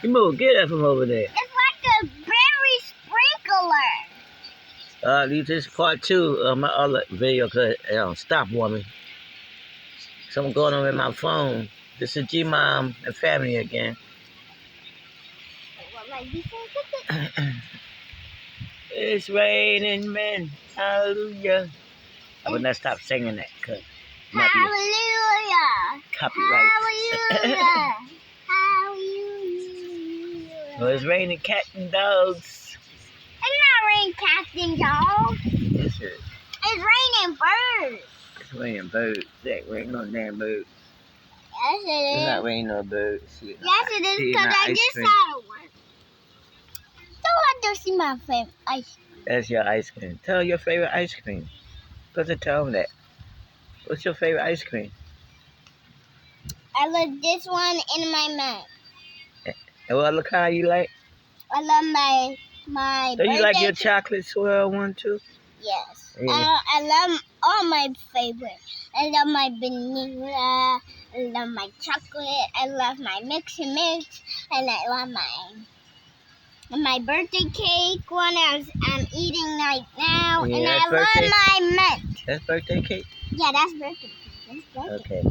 You move, get that from over there. It's like a berry sprinkler. This is part 2 of my other video. Cause stop, woman. Something going on with my phone. This is G-Mom and family again. It's raining men. Hallelujah. I would not stop singing that because Hallelujah. copyright. Hallelujah. Hallelujah. Well, it's raining cats and dogs. It's not raining cats and dogs. Yes, it is. It's raining birds. It's raining birds. It ain't raining no damn birds. Yes, it is. It's not raining no birds. Yes, it is, because I just saw one. So I just see my favorite ice cream. That's your ice cream. Tell your favorite ice cream. Put to tell them that. What's your favorite ice cream? I love this one in my mouth. And what other kind you like? I love my Do you like your cake. chocolate swirl one too? Yes. Yeah. I love all my favorites. I love my vanilla. I love my chocolate. I love my mix and mix. And I love my birthday cake one I'm eating right now. Yeah, and I birthday. love my mint. That's birthday cake? Yeah, that's birthday cake. That's birthday. Okay.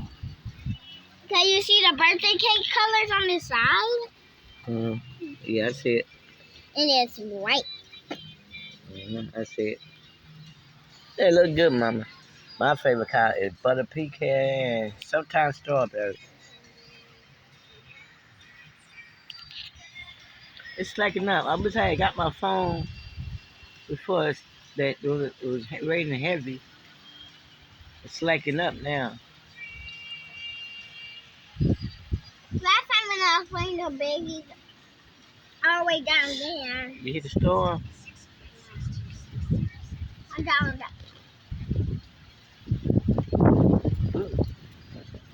Can you see the birthday cake colors on the side? Yeah, I see it. And it's white. I see it. They look good, Mama. My favorite kind is butter pecan and sometimes strawberry. It's slacking up. I wish I had got my phone before it was raining heavy. It's slacking up now. Last time when I was playing the babies all the way down there. You hit the storm? I'm down there. Ooh,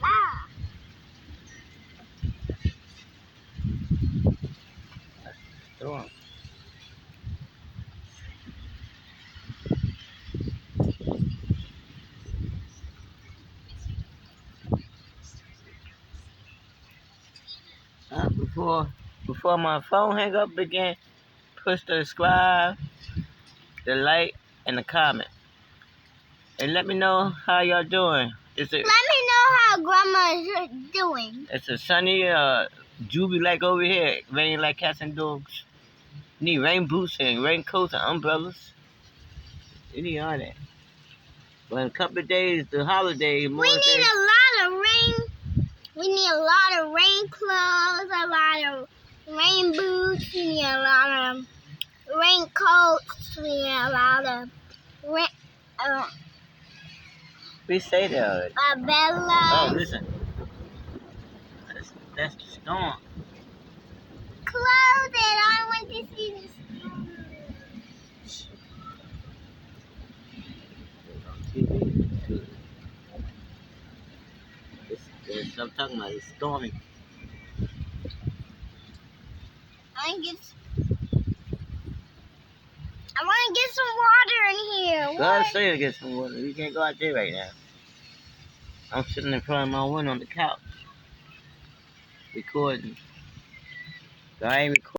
Ah. storm. Before my phone hang up again, push the subscribe, the like, and the comment. And let me know how y'all doing. Let me know how Grandma is doing. It's a sunny, Juby like over here. Rain like cats and dogs. You need rain boots and raincoats and umbrellas. You need all that. But in a couple of days, the holiday, We need a lot of rain. We need a lot of rain clothes, a lot of rain boots. We need a lot of raincoats. We need a lot of rain. We say that already. Umbrellas. Oh, listen. That's the storm. Close it. I want to see the storm. I'm talking about it's storming. I want to get some water in here. Go outside to get some water. You can't go out there right now. I'm sitting in front of my window on the couch, recording. So I ain't recording.